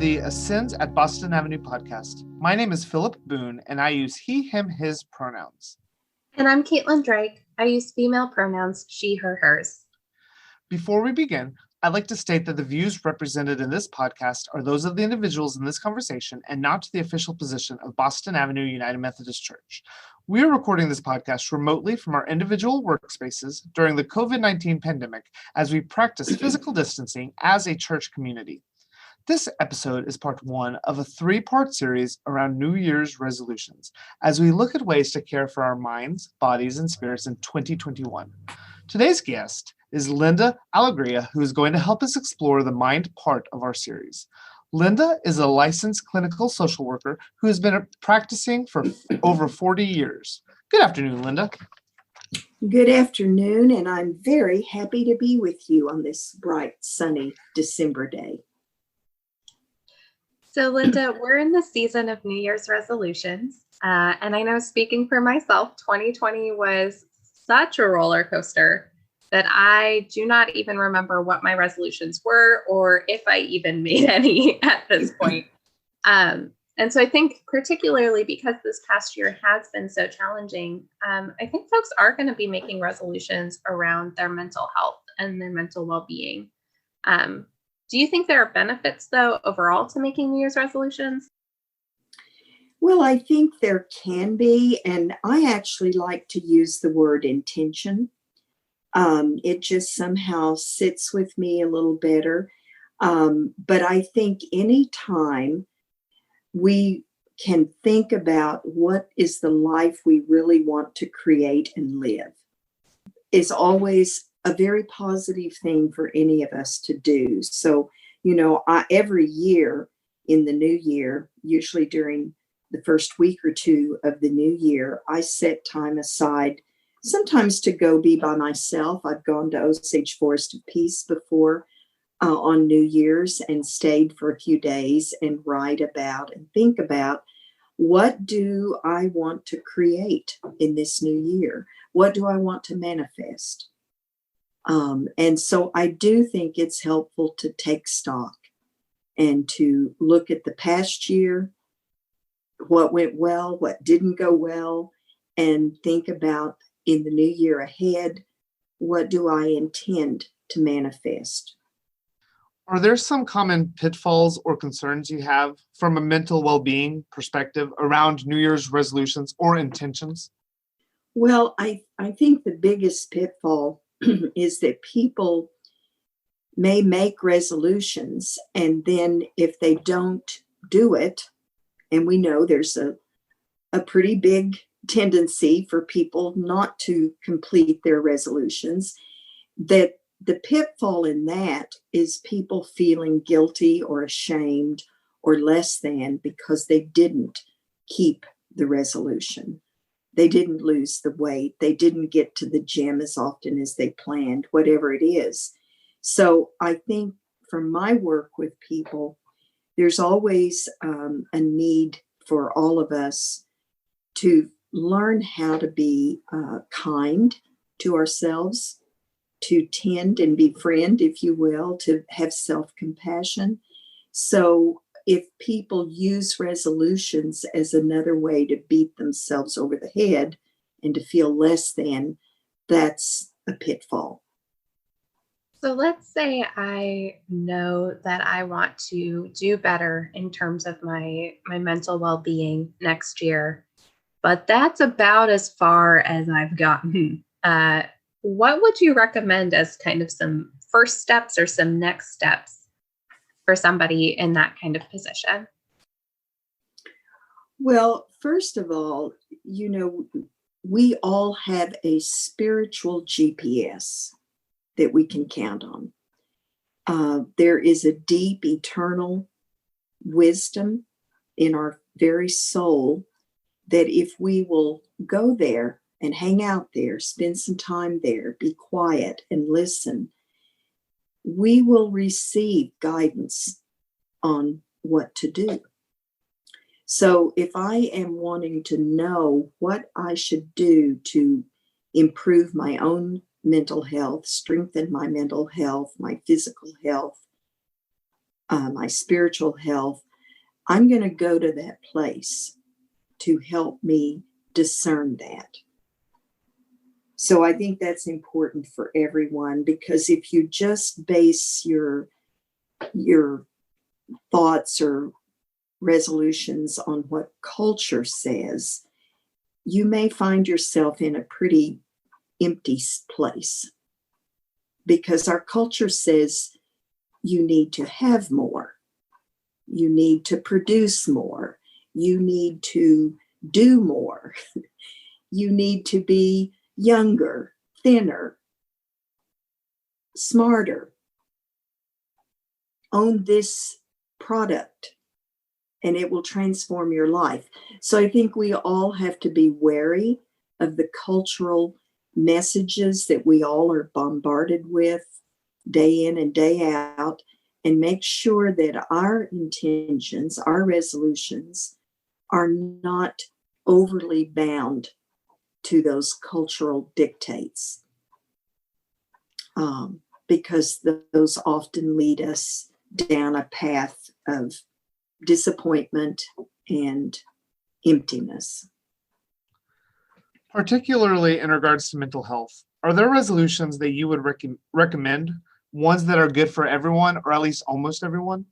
the Ascends at Boston Avenue podcast. My name is Philip Boone, and I use he, him, his pronouns. And I'm Caitlin Drake. I use female pronouns, she, her, hers. Before we begin, I'd like to state that the views represented in this podcast are those of the individuals in this conversation and not the official position of Boston Avenue United Methodist Church. We are recording this podcast remotely from our individual workspaces during the COVID-19 pandemic as we practice physical distancing as a church community. This episode is part one of a three-part series around New Year's resolutions as we look at ways to care for our minds, bodies, and spirits in 2021. Today's guest is Linda Alegria, who is going to help us explore the mind part of our series. Linda is a licensed clinical social worker who has been practicing for over 40 years. Good afternoon, Linda. Good afternoon, and I'm very happy to be with you on this bright, sunny December day. So, Linda, we're in the season of New Year's resolutions, and I know, speaking for myself, 2020 was such a roller coaster that I do not even remember what my resolutions were or if I even made any at this point. And so I think particularly because this past year has been so challenging, I think folks are going to be making resolutions around their mental health and their mental well-being. Do you think there are benefits, though, overall to making New Year's resolutions? Well, I think there can be, and I actually like to use the word intention. It just somehow sits with me a little better. But I think anytime we can think about what is the life we really want to create and live is always a very positive thing for any of us to do. So, every year in the new year, usually during the first week or two of the new year, I set time aside sometimes to go be by myself. I've gone to Osage Forest of Peace before on New Year's and stayed for a few days and write about and think about what do I want to create in this new year? What do I want to manifest? And so I do think it's helpful to take stock and to look at the past year, what went well, what didn't go well, and think about in the new year ahead, what do I intend to manifest? Are there some common pitfalls or concerns you have from a mental well-being perspective around New Year's resolutions or intentions? Well, I think the biggest pitfall is that people may make resolutions, and then if they don't do it, and we know there's a pretty big tendency for people not to complete their resolutions, that the pitfall in that is people feeling guilty or ashamed or less than because they didn't keep the resolution. They didn't lose the weight. They didn't get to the gym as often as they planned, whatever it is. So I think from my work with people, there's always a need for all of us to learn how to be kind to ourselves, to tend and befriend, if you will, to have self-compassion. So if people use resolutions as another way to beat themselves over the head and to feel less than, that's a pitfall. So let's say I know that I want to do better in terms of my mental well-being next year, but that's about as far as I've gotten. What would you recommend as kind of some first steps or some next steps for somebody in that kind of position? Well, first of all, we all have a spiritual GPS that we can count on. There is a deep, eternal wisdom in our very soul that if we will go there and hang out there, spend some time there, be quiet and listen, we will receive guidance on what to do. So if I am wanting to know what I should do to improve my own mental health, strengthen my mental health, my physical health, my spiritual health, I'm going to go to that place to help me discern that. So I think that's important for everyone, because if you just base your thoughts or resolutions on what culture says, you may find yourself in a pretty empty place, because our culture says you need to have more, you need to produce more, you need to do more, you need to be younger, thinner, smarter, own this product, and it will transform your life. So I think we all have to be wary of the cultural messages that we all are bombarded with day in and day out, and make sure that our intentions, our resolutions, are not overly bound to those cultural dictates, because those often lead us down a path of disappointment and emptiness. Particularly in regards to mental health, are there resolutions that you would recommend, ones that are good for everyone, or at least almost everyone?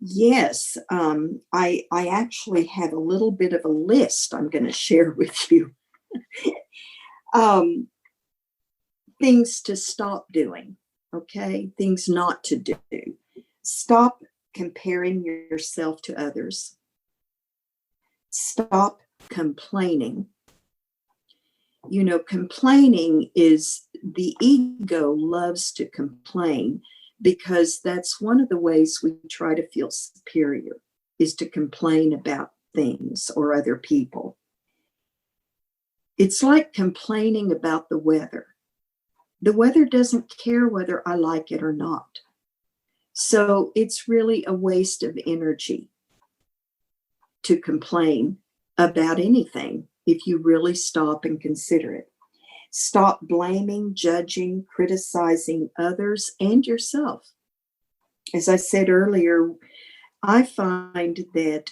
Yes, I actually have a little bit of a list I'm going to share with you. Things to stop doing, okay? Things not to do. Stop comparing yourself to others. Stop complaining. You know, complaining is, the ego loves to complain, because that's one of the ways we try to feel superior, is to complain about things or other people. It's like complaining about the weather. The weather doesn't care whether I like it or not. So it's really a waste of energy to complain about anything if you really stop and consider it. Stop blaming, judging, criticizing others and yourself. As I said earlier, I find that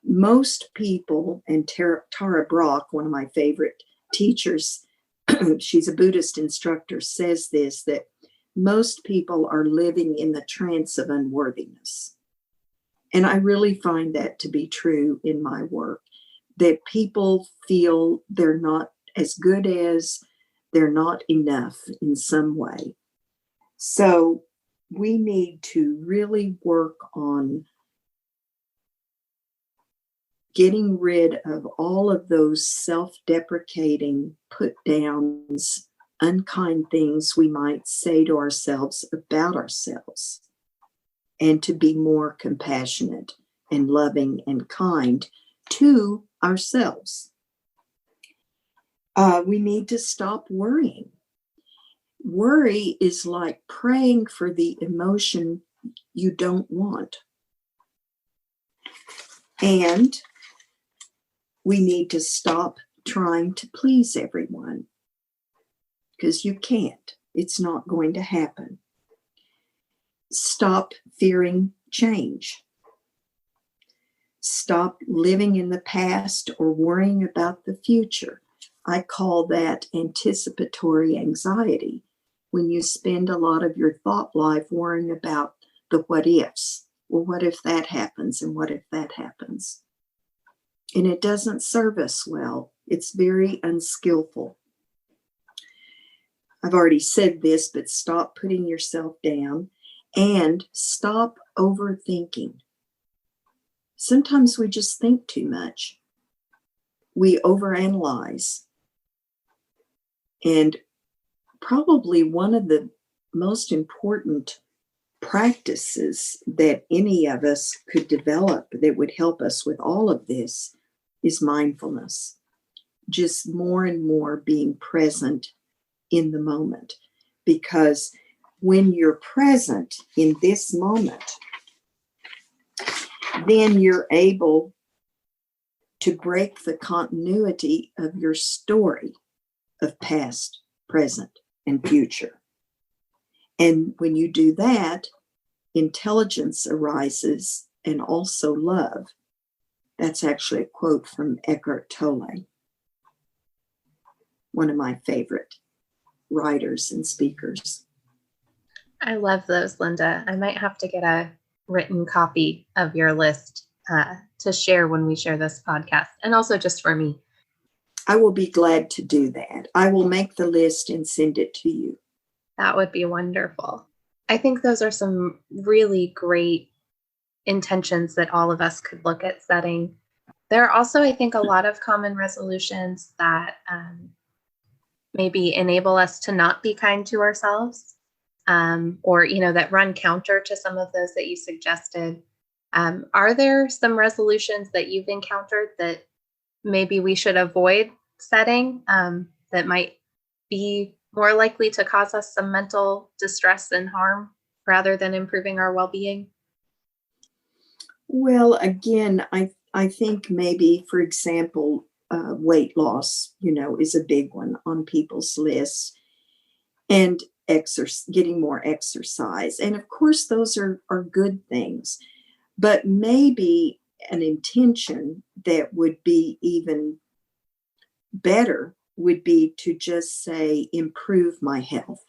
most people, and Tara Brach, one of my favorite teachers, she's a Buddhist instructor, says this, that most people are living in the trance of unworthiness. And I really find that to be true in my work, that people feel they're not as good as, they're not enough in some way. So we need to really work on getting rid of all of those self-deprecating put-downs, unkind things we might say to ourselves about ourselves, and to be more compassionate and loving and kind to ourselves. We need to stop worrying. Worry is like praying for the emotion you don't want. And we need to stop trying to please everyone, because you can't. It's not going to happen. Stop fearing change. Stop living in the past or worrying about the future. I call that anticipatory anxiety, when you spend a lot of your thought life worrying about the what ifs. Well, what if that happens? And what if that happens? And it doesn't serve us well. It's very unskillful. I've already said this, but stop putting yourself down and stop overthinking. Sometimes we just think too much. We overanalyze. And probably one of the most important practices that any of us could develop that would help us with all of this is mindfulness. Just more and more being present in the moment. Because when you're present in this moment, then you're able to break the continuity of your story of past, present, and future. And when you do that, intelligence arises and also love. That's actually a quote from Eckhart Tolle, one of my favorite writers and speakers. I love those, Linda. I might have to get a written copy of your list to share when we share this podcast, and also just for me. I will be glad to do that. I will make the list and send it to you. That would be wonderful. I think those are some really great intentions that all of us could look at setting. There are also, I think, a lot of common resolutions that maybe enable us to not be kind to ourselves, or, that run counter to some of those that you suggested. Are there some resolutions that you've encountered that maybe we should avoid setting, that might be more likely to cause us some mental distress and harm rather than improving our well-being? Well, again, I think maybe, for example, weight loss, is a big one on people's lists, and getting more exercise. And of course, those are good things, but maybe an intention that would be even better would be to just say, improve my health.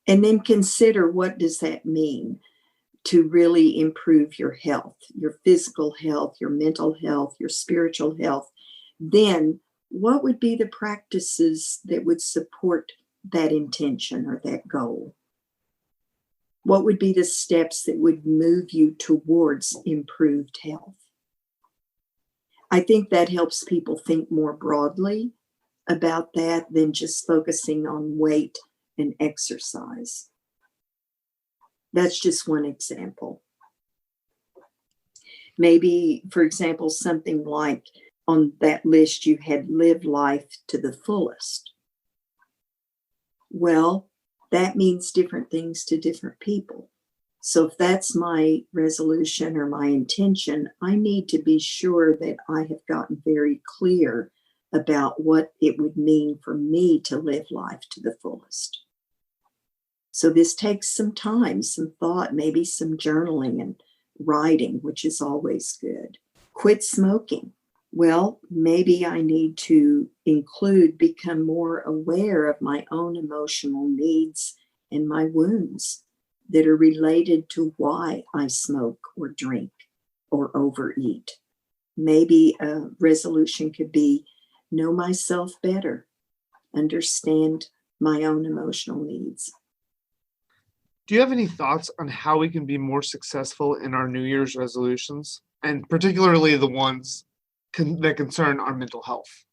And then consider, what does that mean to really improve your health, your physical health, your mental health, your spiritual health? Then what would be the practices that would support that intention or that goal? What would be the steps that would move you towards improved health? I think that helps people think more broadly about that than just focusing on weight and exercise. That's just one example. Maybe, for example, something like on that list you had live life to the fullest. Well, that means different things to different people. So if that's my resolution or my intention, I need to be sure that I have gotten very clear about what it would mean for me to live life to the fullest. So this takes some time, some thought, maybe some journaling and writing, which is always good. Quit smoking. Well, maybe I need to become more aware of my own emotional needs and my wounds that are related to why I smoke or drink or overeat. Maybe a resolution could be know myself better, understand my own emotional needs. Do you have any thoughts on how we can be more successful in our New Year's resolutions, and particularly the ones that concern our mental health?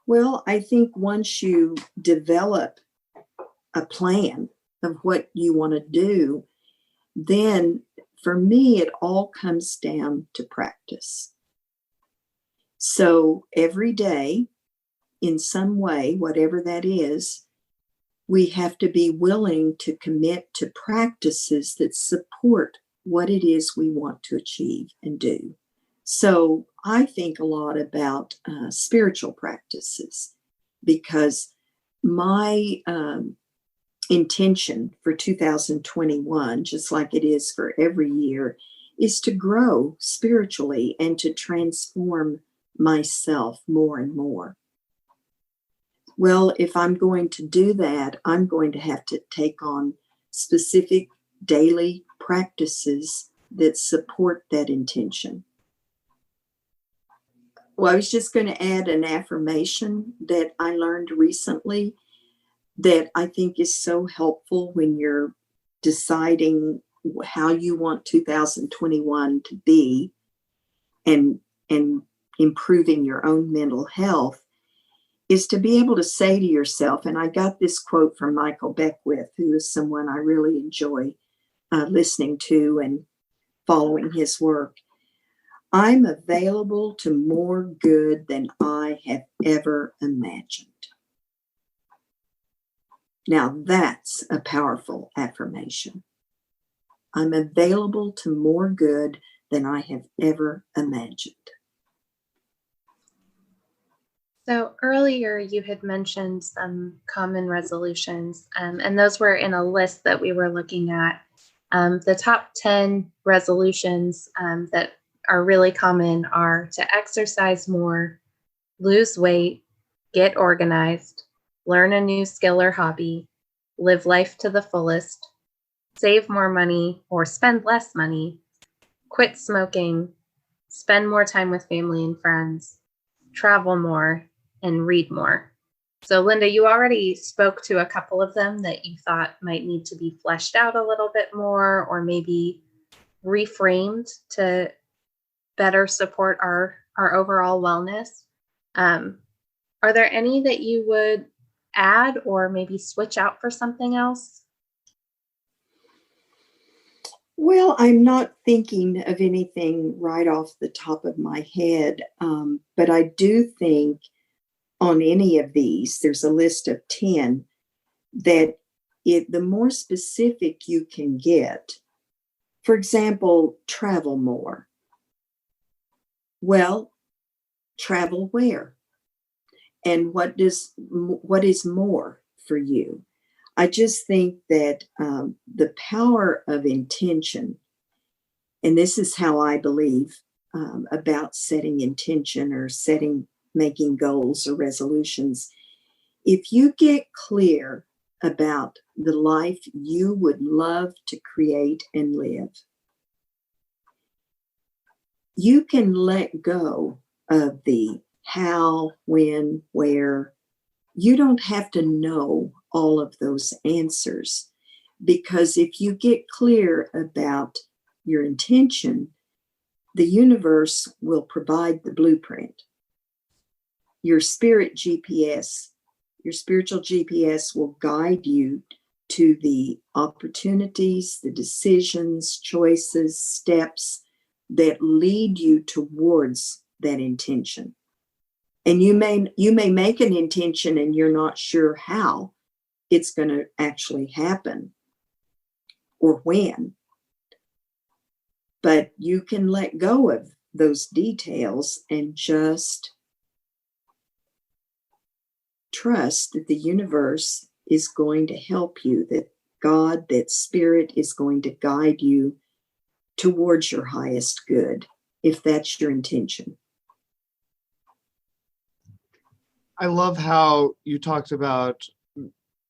Well, I think once you develop a plan of what you want to do, then for me, it all comes down to practice. So every day, in some way, whatever that is, we have to be willing to commit to practices that support what it is we want to achieve and do. So I think a lot about spiritual practices, because my intention for 2021, just like it is for every year, is to grow spiritually and to transform myself more and more. Well, if I'm going to do that, I'm going to have to take on specific daily practices that support that intention. Well, I was just going to add an affirmation that I learned recently that I think is so helpful when you're deciding how you want 2021 to be and improving your own mental health, is to be able to say to yourself, and I got this quote from Michael Beckwith, who is someone I really enjoy listening to and following his work. I'm available to more good than I have ever imagined. Now that's a powerful affirmation. I'm available to more good than I have ever imagined. So earlier you had mentioned some common resolutions, and those were in a list that we were looking at. The top 10 resolutions that are really common are to exercise more, lose weight, get organized, learn a new skill or hobby, live life to the fullest, save more money or spend less money, quit smoking, spend more time with family and friends, travel more, and read more. So, Linda, you already spoke to a couple of them that you thought might need to be fleshed out a little bit more, or maybe reframed to better support our overall wellness. Are there any that you would add or maybe switch out for something else? Well, I'm not thinking of anything right off the top of my head, but I do think on any of these, there's a list of 10 that the more specific you can get, for example, travel more. Well, travel where? And what is more for you? I just think that the power of intention, and this is how I believe about setting intention or making goals or resolutions. If you get clear about the life you would love to create and live, you can let go of the how, when, where. You don't have to know all of those answers, because if you get clear about your intention, the universe will provide the blueprint. Your spirit GPS, your spiritual GPS will guide you to the opportunities, the decisions, choices, steps that lead you towards that intention. And you may make an intention and you're not sure how it's going to actually happen or when. But you can let go of those details and just trust that the universe is going to help you, that God, that spirit is going to guide you towards your highest good, if that's your intention. I love how you talked about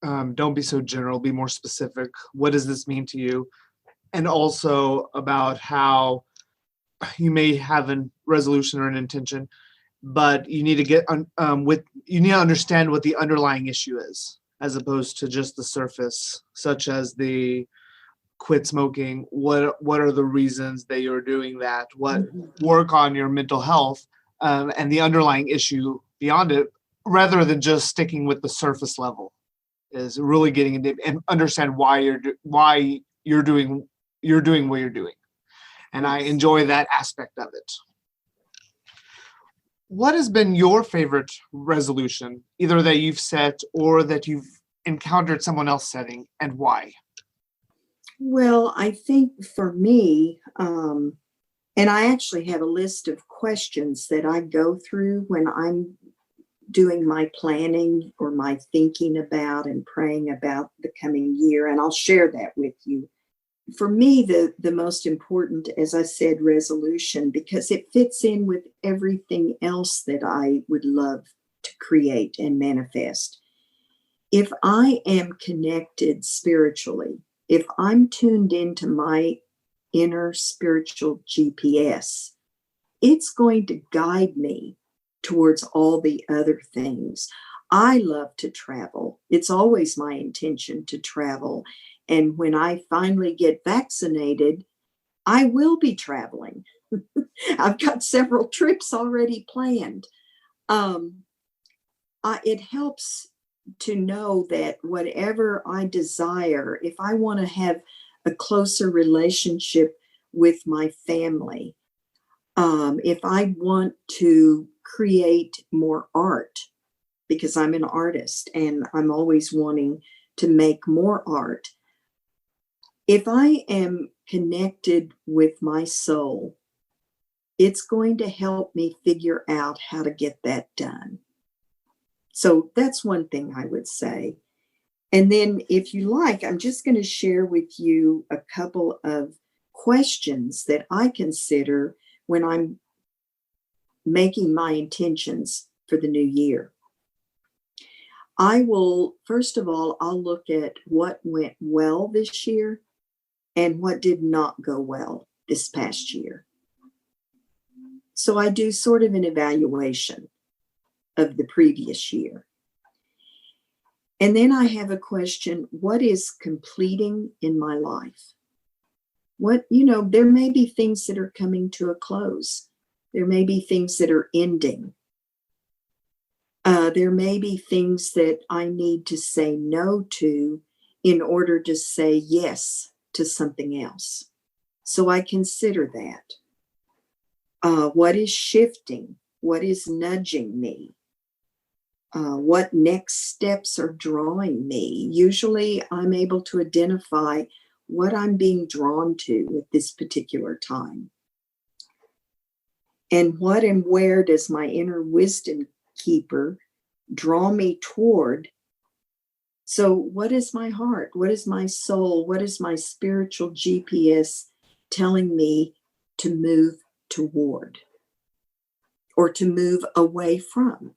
don't be so general, be more specific. What does this mean to you? And also about how you may have a resolution or an intention, but you need to get you need to understand what the underlying issue is, as opposed to just the surface, such as the quit smoking. What are the reasons that you're doing that? What work on your mental health and the underlying issue beyond it, rather than just sticking with the surface level, is really getting into and understand why you're doing what you're doing. And I enjoy that aspect of it. What has been your favorite resolution, either that you've set or that you've encountered someone else setting, and why? Well, I think for me, and I actually have a list of questions that I go through when I'm doing my planning or my thinking about and praying about the coming year, and I'll share that with you. For me, the most important, as I said, resolution, because it fits in with everything else that I would love to create and manifest. If I am connected spiritually, if I'm tuned into my inner spiritual GPS, it's going to guide me towards all the other things. I love to travel. It's always my intention to travel. And when I finally get vaccinated, I will be traveling. I've got several trips already planned. It helps to know that whatever I desire, if I want to have a closer relationship with my family, if I want to create more art, because I'm an artist and I'm always wanting to make more art, if I am connected with my soul, it's going to help me figure out how to get that done. So that's one thing I would say. And then if you like, I'm just going to share with you a couple of questions that I consider when I'm making my intentions for the new year. I will, first of all, I'll look at what went well this year and what did not go well this past year. So I do sort of an evaluation of the previous year. And then I have a question, what is completing in my life? There may be things that are coming to a close. There may be things that are ending. There may be things that I need to say no to in order to say yes to something else. So I consider that. What is shifting? What is nudging me? What next steps are drawing me? Usually I'm able to identify what I'm being drawn to at this particular time. And what and where does my inner wisdom keeper draw me toward? So what is my heart? What is my soul? What is my spiritual GPS telling me to move toward or to move away from?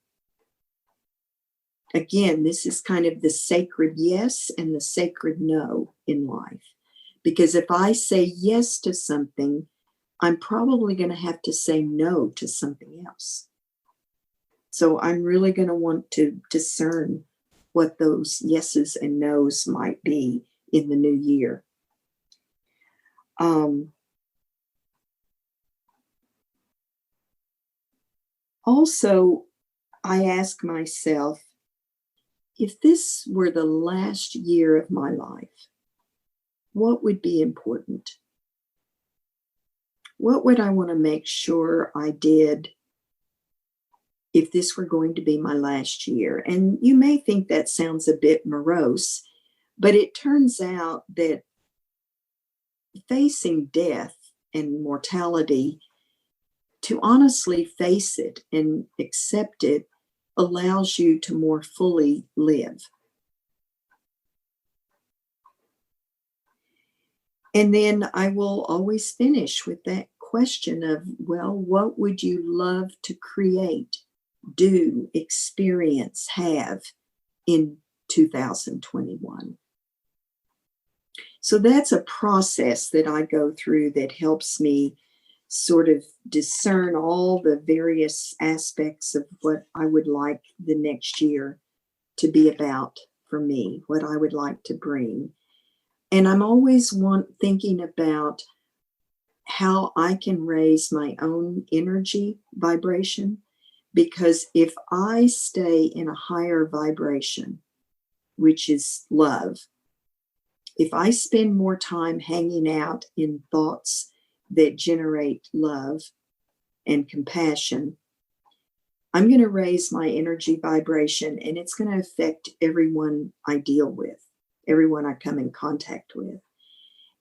Again, this is kind of the sacred yes and the sacred no in life. Because if I say yes to something, I'm probably going to have to say no to something else. So I'm really going to want to discern what those yeses and nos might be in the new year. Also, I ask myself, if this were the last year of my life, what would be important? What would I want to make sure I did if this were going to be my last year? And you may think that sounds a bit morose, but it turns out that facing death and mortality, to honestly face it and accept it, allows you to more fully live. And then I will always finish with that question of, well, what would you love to create, do, experience, have in 2021? So that's a process that I go through that helps me sort of discern all the various aspects of what I would like the next year to be about for me, what I would like to bring. And I'm always thinking about how I can raise my own energy vibration, because if I stay in a higher vibration, which is love, if I spend more time hanging out in thoughts that generate love and compassion, I'm going to raise my energy vibration, and it's going to affect everyone I deal with, everyone I come in contact with.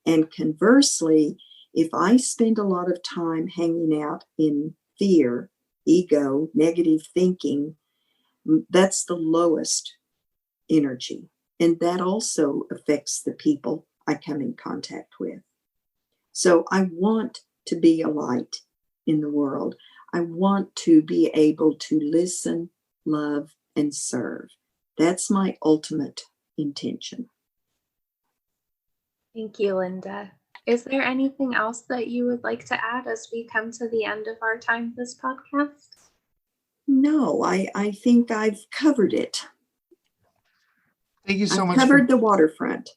And conversely, if I spend a lot of time hanging out in fear, ego, negative thinking, that's the lowest energy. And that also affects the people I come in contact with. So I want to be a light in the world. I want to be able to listen, love, and serve. That's my ultimate intention. Thank you, Linda. Is there anything else that you would like to add as we come to the end of our time this podcast? No, I think I've covered it. Thank you so I've much. Covered the waterfront.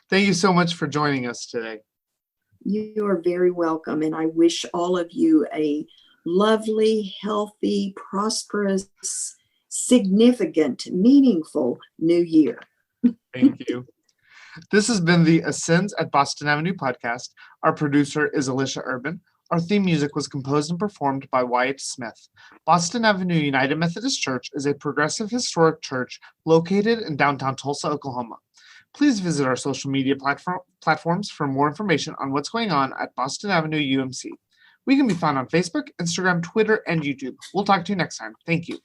Thank you so much for joining us today. You are very welcome, and I wish all of you a lovely, healthy, prosperous, significant, meaningful new year. Thank you. This has been the Ascends at Boston Avenue podcast. Our producer is Alicia Urban. Our theme music was composed and performed by Wyatt Smith. Boston Avenue United Methodist Church is a progressive historic church located in downtown Tulsa, Oklahoma. Please visit our social media platforms for more information on what's going on at Boston Avenue UMC. We can be found on Facebook, Instagram, Twitter, and YouTube. We'll talk to you next time. Thank you.